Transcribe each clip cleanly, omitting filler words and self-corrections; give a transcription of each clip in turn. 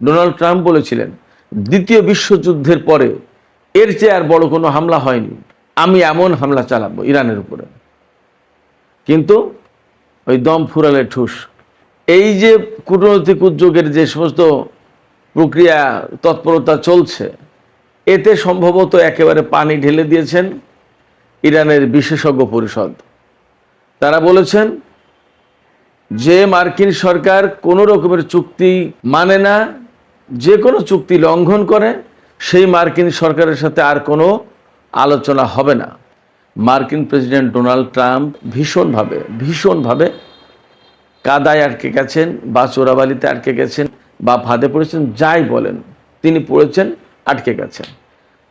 Donald Trump বলেছিলেন দ্বিতীয় বিশ্বযুদ্ধের পরে এর চেয়ে আর বড় কোনো হামলা হয়নি, আমি এমন হামলা চালাবো ইরানের উপরে। কিন্তু ওই দম ফুরালে ঠুস। এই যে কূটনৈতিক উদ্যোগের যে সমস্ত প্রক্রিয়া তৎপরতা চলছে, এতে সম্ভবত একেবারে পানি ঢেলে দিয়েছেন ইরানের বিশেষজ্ঞ পরিষদ। তারা বলেছেন যে মার্কিন সরকার কোনো রকমের চুক্তি মানে না, যে কোনো চুক্তি লঙ্ঘন করে, সেই মার্কিন সরকারের সাথে আর কোনো আলোচনা হবে না। মার্কিন প্রেসিডেন্ট ডোনাল্ড ট্রাম্প ভীষণভাবে কাদায় আটকে গেছেন, বা চোরাবালিতে আটকে গেছেন, বা ফাঁদে পড়েছেন, যাই বলেন, তিনি পড়েছেন, আটকে গেছেন।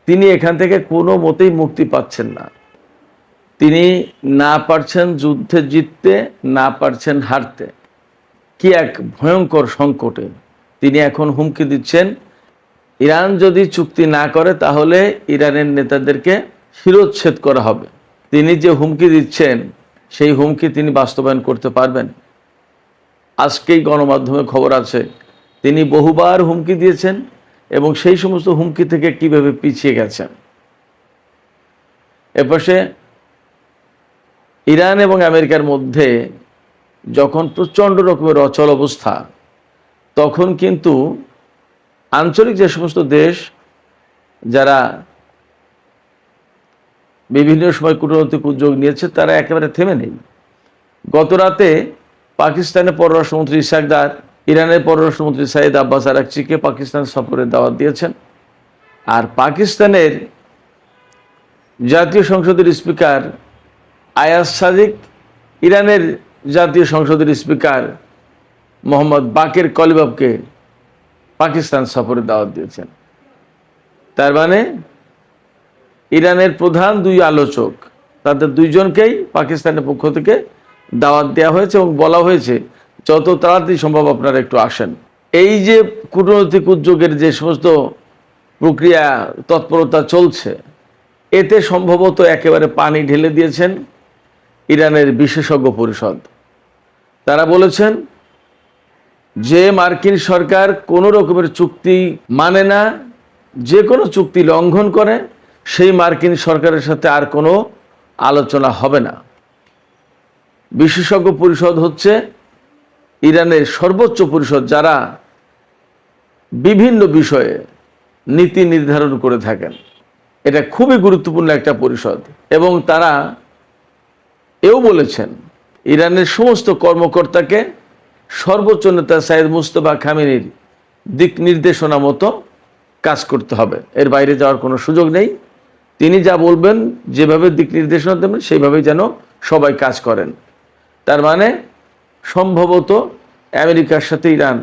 তিনি এখান থেকে কোনো মতেই মুক্তি পাচ্ছেন না। তিনি না পারছেন যুদ্ধে জিততে, না পারছেন হারতে। কি এক ভয়ঙ্কর সংকটে তিনি এখন হুমকি দিচ্ছেন, ইরান যদি চুক্তি না করে তাহলে ইরানের নেতাদেরকে শিরোচ্ছেদ করা হবে। তিনি যে হুমকি দিচ্ছেন, সেই হুমকি তিনি বাস্তবায়ন করতে পারবেন? আজকেই গণমাধ্যমে খবর আছে তিনি বহুবার হুমকি দিয়েছেন এবং সেই সমস্ত হুমকি থেকে কিভাবে পিছিয়ে গেছেন। এপাশে ইরান এবং আমেরিকার মধ্যে যখন প্রচণ্ড রকমের অচল অবস্থা, তখন কিন্তু আঞ্চলিক যে সমস্ত দেশ যারা বিভিন্ন সময় কূটনৈতিক উদ্যোগ নিয়েছে, তারা একেবারে থেমে নেই। গত রাতে পাকিস্তানের পররাষ্ট্রমন্ত্রী ইশাক দার ইরানের পররাষ্ট্রমন্ত্রী সাইদ আব্বাস আরাকচিকে পাকিস্তান সফরের দাওয়াত দিয়েছেন। আর পাকিস্তানের জাতীয় সংসদের স্পিকার আয়াজ সাদিক ইরানের জাতীয় সংসদের স্পিকার মোহাম্মদ বাকের কলিবাবকে পাকিস্তান সফরের দাওয়াত দিয়েছেন। তার মানে ইরানের প্রধান দুই আলোচক, তাদের দুইজনকেই পাকিস্তানের পক্ষ থেকে দাওয়াত দেওয়া হয়েছে এবং বলা হয়েছে যত তাড়াতাড়ি সম্ভব আপনারা একটু আসেন। এই যে কূটনৈতিক উদ্যোগের যে সমস্ত প্রক্রিয়া তৎপরতা চলছে, এতে সম্ভবত একেবারে পানি ঢেলে দিয়েছেন ইরানের বিশেষজ্ঞ পরিষদ। তারা বলেছেন যে মার্কিন সরকার কোনো রকমের চুক্তি মানে না, যে কোনো চুক্তি লঙ্ঘন করে, সেই মার্কিন সরকারের সাথে আর কোনো আলোচনা হবে না। বিশেষজ্ঞ পরিষদ হচ্ছে ইরানের সর্বোচ্চ পরিষদ, যারা বিভিন্ন বিষয়ে নীতি নির্ধারণ করে থাকেন। এটা খুবই গুরুত্বপূর্ণ একটা পরিষদ এবং তারা এও বলেছেন ইরানের সমস্ত কর্মকর্তাকে সর্বোচ্চ নেতা সাইদ মুস্তফা খামেনির দিক নির্দেশনা মতো কাজ করতে হবে, এর বাইরে যাওয়ার কোনো সুযোগ নেই। তিনি যা বলবেন, যেভাবে দিক নির্দেশনা দেবেন, সেইভাবেই যেন সবাই কাজ করেন। তার মানে সম্ভবত আমেরিকার সাথে ইরান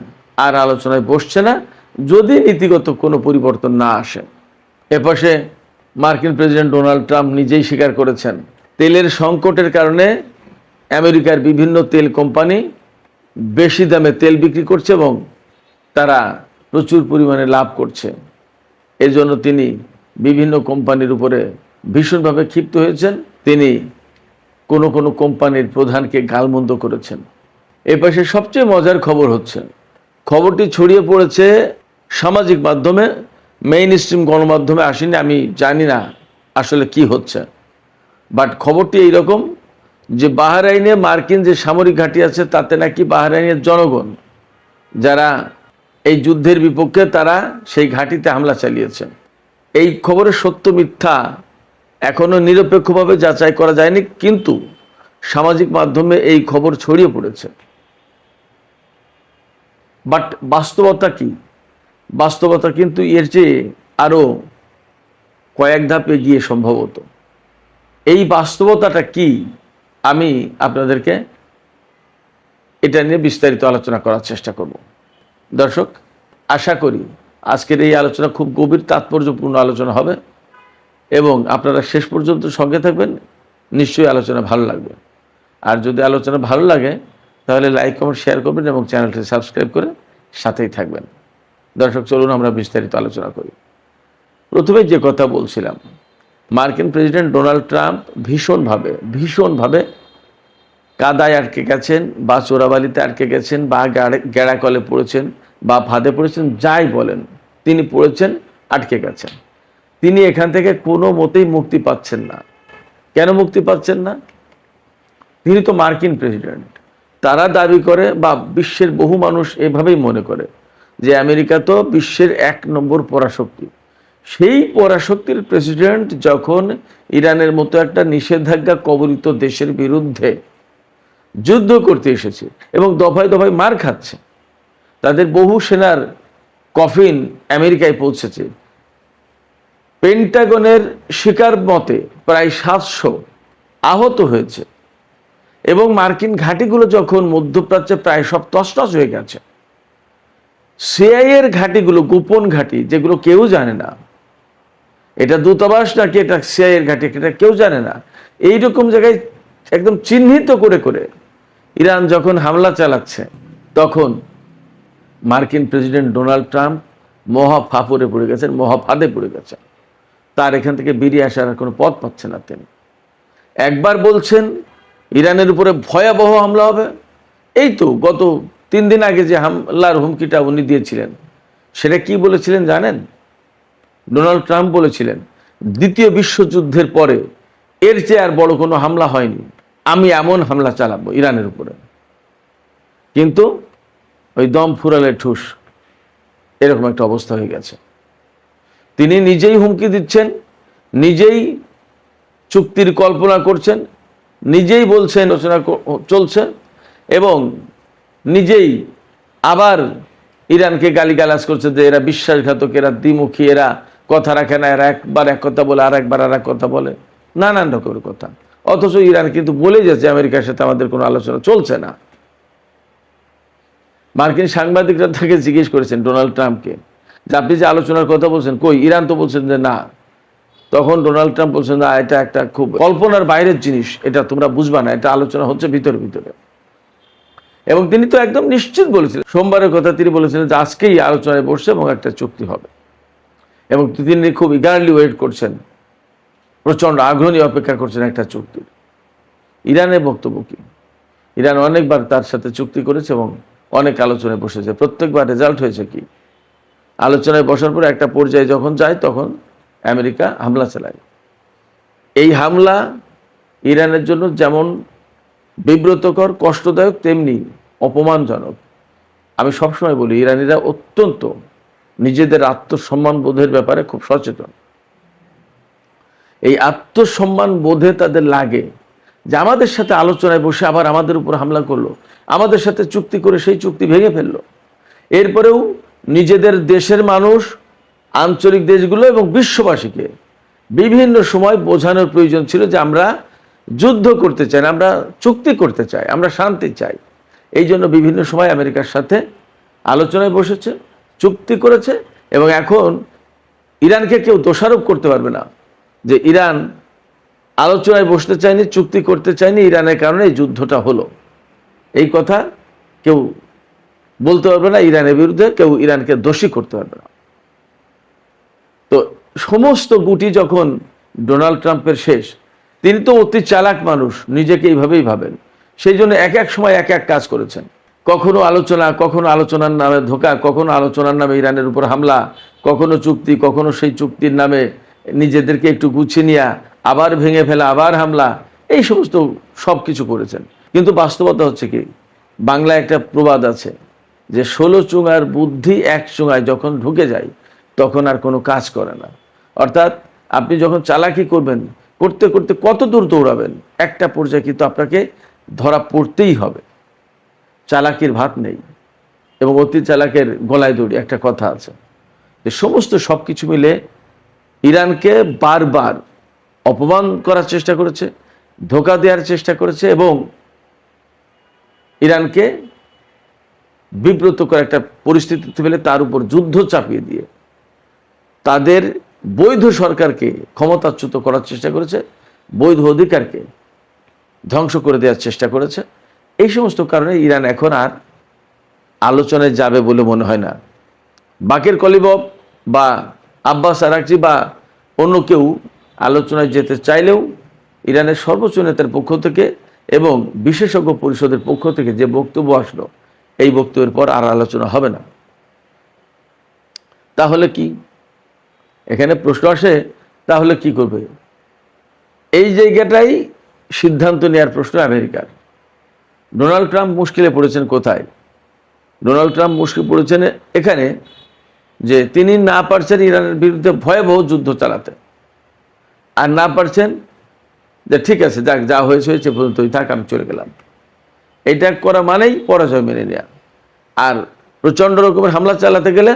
আর আলোচনায় বসছে না, যদি নীতিগত কোনো পরিবর্তন না আসে। এপাশে মার্কিন প্রেসিডেন্ট ডোনাল্ড ট্রাম্প নিজেই স্বীকার করেছেন তেলের সংকটের কারণে আমেরিকার বিভিন্ন তেল কোম্পানি বেশি দামে তেল বিক্রি করছে এবং তারা প্রচুর পরিমাণে লাভ করছে। এজন্য তিনি বিভিন্ন কোম্পানির উপরে ভীষণভাবে ক্ষিপ্ত হয়েছেন। তিনি কোনো কোনো কোম্পানির প্রধানকে গালমন্দ করেছেন। এপাশে সবচেয়ে মজার খবর হচ্ছে, খবরটি ছড়িয়ে পড়েছে সামাজিক মাধ্যমে, মেইন স্ট্রিম গণমাধ্যমে আসেনি। আমি জানি না আসলে কি হচ্ছে, বাট খবরটি এইরকম যে বাহরাইনে মার্কিন যে সামরিক ঘাঁটি আছে, তাতে নাকি বাহরাইনের জনগণ যারা এই যুদ্ধের বিপক্ষে, তারা সেই ঘাঁটিতে হামলা চালিয়েছে। এই খবরের সত্য মিথ্যা এখনো নিরপেক্ষভাবে যাচাই করা যায়নি, কিন্তু সামাজিক মাধ্যমে এই খবর ছড়িয়ে পড়েছে। বাট বাস্তবতা কি? বাস্তবতা কিন্তু এর চেয়ে আরো কয়েক ধাপ এগিয়ে সম্ভবত। এই বাস্তবতাটা কি, আমি আপনাদেরকে এটা নিয়ে বিস্তারিত আলোচনা করার চেষ্টা করব। দর্শক, আশা করি আজকের এই আলোচনা খুব গভীর তাৎপর্যপূর্ণ আলোচনা হবে এবং আপনারা শেষ পর্যন্ত সঙ্গে থাকবেন। নিশ্চয়ই আলোচনা ভালো লাগবে। আর যদি আলোচনা ভালো লাগে তাহলে লাইক, কমেন্ট, শেয়ার করবেন এবং চ্যানেলটি সাবস্ক্রাইব করে সাথেই থাকবেন। দর্শক, চলুন আমরা বিস্তারিত আলোচনা করি। প্রথমে যে কথা বলছিলাম, মার্কিন প্রেসিডেন্ট ডোনাল্ড ট্রাম্প ভীষণভাবে কাদায় আটকে গেছেন, বা চোরাবালিতে আটকে গেছেন, বা গেড়াকলে পড়েছেন, বা ফাঁদে পড়েছেন, যাই বলেন, তিনি পড়েছেন, আটকে গেছেন। তিনি এখান থেকে কোনো মতেই মুক্তি পাচ্ছেন না। কেন মুক্তি পাচ্ছেন না? তিনি তো মার্কিন প্রেসিডেন্ট। তারা দাবি করে, বা বিশ্বের বহু মানুষ এভাবেই মনে করে, যে আমেরিকা তো বিশ্বের 1 নম্বর পরাশক্তি। সেই পরাশক্তির প্রেসিডেন্ট যখন ইরানের মতো একটা নিষেধাজ্ঞা কবলিত দেশের বিরুদ্ধে যুদ্ধ করতে এসেছে এবং দফায় দফায় মার খাচ্ছে, তাদের বহু সেনার কফিন আমেরিকায় পৌঁছেছে, পেন্টাগনের শিকার মতে প্রায় 700 আহত হয়েছে, এবং মার্কিন ঘাঁটিগুলো যখন মধ্যপ্রাচ্যে প্রায় সব তছনছ হয়ে গেছে, সিআইএর ঘাঁটিগুলো, গোপন ঘাঁটি, যেগুলো কেউ জানে না এটা দূতাবাস নাকি এটা সিআইএর ঘাঁটি, এটা কেউ জানে না, এইরকম জায়গায় একদম চিহ্নিত করে করে ইরান যখন হামলা চালাচ্ছে, তখন মার্কিন প্রেসিডেন্ট ডোনাল্ড ট্রাম্প মহা ফাঁপড়ে পড়ে গেছেন, মহা ফাঁদে পড়ে গেছেন। তার এখান থেকে বেরিয়ে আসার কোনো পথ পাচ্ছে না তিনি। একবার বলছেন ইরানের উপরে ভয়াবহ হামলা হবে, এই তো গত 3 দিন আগে যে হামলার হুমকিটা উনি দিয়েছিলেন, সেটা কি বলেছিলেন জানেন? ডোনাল্ড ট্রাম্প বলেছিলেন, দ্বিতীয় বিশ্বযুদ্ধের পরে এর চেয়ে আর বড় কোনো হামলা হয়নি, আমি এমন হামলা চালাবো ইরানের উপরে। কিন্তু ওই দম ফুরালে ঠুস, এরকম একটা অবস্থা হয়ে গেছে। তিনি নিজেই হুমকি দিচ্ছেন, নিজেই চুক্তির কল্পনা করছেন, নিজেই বলছেন আলোচনা চলছে, এবং নিজেই আবার ইরানকে গালিগালাজ করছে যে এরা বিশ্বাসঘাতক, এরা দ্বিমুখী, এরা কথা রাখে না, এরা একবার এক কথা বলে আর একবার আর এক কথা বলে, নানান রকমের কথা। অথচ ইরান কিন্তু বলে যাচ্ছে আমেরিকার সাথে আমাদের কোনো আলোচনা চলছে না। মার্কিন সাংবাদিকরা তাকে জিজ্ঞেস করেছেন ডোনাল্ড ট্রাম্পকে, যে আপনি যে আলোচনার কথা বলছেন, কই? ইরান তো বলছেন যে না। তখন ডোনাল্ড ট্রাম্প বলছেন, না, এটা একটা খুব কল্পনার বাইরের জিনিস, এটা তোমরা বুঝবা না, এটা আলোচনা হচ্ছে ভিতরে ভিতরে। এবং তিনি তো একদম নিশ্চিত বলেছিলেন, সোমবারের কথা তিনি বলেছিলেন যে আজকেই আলোচনায় বসছে এবং একটা চুক্তি হবে, এবং তিনি খুব ইগারলি ওয়েট করছেন, প্রচণ্ড আগ্রহ নিয়ে অপেক্ষা করছেন একটা চুক্তির। ইরানের বক্তব্য কি? ইরান অনেকবার তার সাথে চুক্তি করেছে এবং অনেক আলোচনায় বসেছে, প্রত্যেকবার রেজাল্ট হয়েছে কি? আলোচনায় বসার পরে একটা পর্যায়ে যখন যায়, তখন আমেরিকা হামলা চালায়। এই হামলা ইরানের জন্য যেমন বিব্রতকর, কষ্টদায়ক, তেমনি অপমানজনক। আমি সবসময় বলি, ইরানিরা অত্যন্ত নিজেদের আত্মসম্মান বোধের ব্যাপারে খুব সচেতন। এই আত্মসম্মান বোধে তাদের লাগে যে আমাদের সাথে আলোচনায় বসে আবার আমাদের উপর হামলা করলো, আমাদের সাথে চুক্তি করে সেই চুক্তি ভেঙে ফেললো। এরপরেও নিজেদের দেশের মানুষ, আঞ্চলিক দেশগুলো এবং বিশ্ববাসীকে বিভিন্ন সময় বোঝানোর প্রয়োজন ছিল যে আমরা যুদ্ধ করতে চাই না, আমরা চুক্তি করতে চাই, আমরা শান্তি চাই। এই জন্য বিভিন্ন সময় আমেরিকার সাথে আলোচনায় বসেছে, চুক্তি করেছে, এবং এখন ইরানকে কেউ দোষারোপ করতে পারবে না যে ইরান আলোচনায় বসতে চায়নি, চুক্তি করতে চায়নি, ইরানের কারণে এই যুদ্ধটা হলো। এই কথা কেউ বলতে পারবে না, ইরানের বিরুদ্ধে কেউ ইরানকে দোষী করতে পারবে না। তো সমস্ত গুটি যখন ডোনাল্ড ট্রাম্পের শেষ, তিনি তো অতি চালাক মানুষ, নিজেকে এইভাবেই ভাবেন, সেই জন্য এক এক সময় এক এক কাজ করেছেন। কখনো আলোচনা, কখনো আলোচনার নামে ধোঁকা, কখনো আলোচনার নামে ইরানের উপর হামলা, কখনো চুক্তি, কখনো সেই চুক্তির নামে নিজেদেরকে একটু গুছিয়ে নেওয়া, আবার ভেঙে ফেলা, আবার হামলা, এই সমস্ত সব কিছু করেছেন। কিন্তু বাস্তবতা হচ্ছে কি, বাংলায় একটা প্রবাদ আছে যে 16 চুঙার বুদ্ধি এক চুঙায় যখন ঢুকে যায় তখন আর কোনো কাজ করে না। অর্থাৎ আপনি যখন চালাকি করবেন, করতে করতে কত দূর দৌড়াবেন, একটা পর্যায়ে কিন্তু আপনাকে ধরা পড়তেই হবে। চালাকির ভাত নেই, এবং অতি চালাকের গলায় দড়ি, একটা কথা আছে। যে সমস্ত সব কিছু মিলে ইরানকে বারবার অপমান করার চেষ্টা করেছে, ধোঁকা দেওয়ার চেষ্টা করেছে, এবং ইরানকে বিব্রত করে একটা পরিস্থিতি ফেলে তার উপর যুদ্ধ চাপিয়ে দিয়ে তাদের বৈধ সরকারকে ক্ষমতাচ্যুত করার চেষ্টা করেছে, বৈধ অধিকারকে ধ্বংস করে দেওয়ার চেষ্টা করেছে। এই সমস্ত কারণে ইরান এখন আর আলোচনায় যাবে বলে মনে হয় না। বাকের কলিবফ বা আব্বাস আরাকচি বা অন্য কেউ আলোচনায় যেতে চাইলেও ইরানের সর্বোচ্চ নেতার পক্ষ থেকে এবং বিশেষজ্ঞ পরিষদের পক্ষ থেকে যে বক্তব্য আসলো, এই বক্তব্যের পর আর আলোচনা হবে না। তাহলে কি? এখানে প্রশ্ন আসে, তাহলে কি করবে? এই জায়গাটাই সিদ্ধান্ত নেওয়ার প্রশ্ন আমেরিকার। ডোনাল্ড ট্রাম্প মুশকিলে পড়েছেন কোথায়? ডোনাল্ড ট্রাম্প মুশকিল পড়েছেন এখানে যে তিনি না পারছেন ইরানের বিরুদ্ধে ভয়াবহ যুদ্ধ চালাতে, আর না পারছেন যে ঠিক আছে যাক, যা হয়েছে হয়েছে, পর্যন্তই থাক, আমি চলে গেলাম। এটা করা মানেই পরাজয় মেনে নেওয়া। আর প্রচণ্ড রকমের হামলা চালাতে গেলে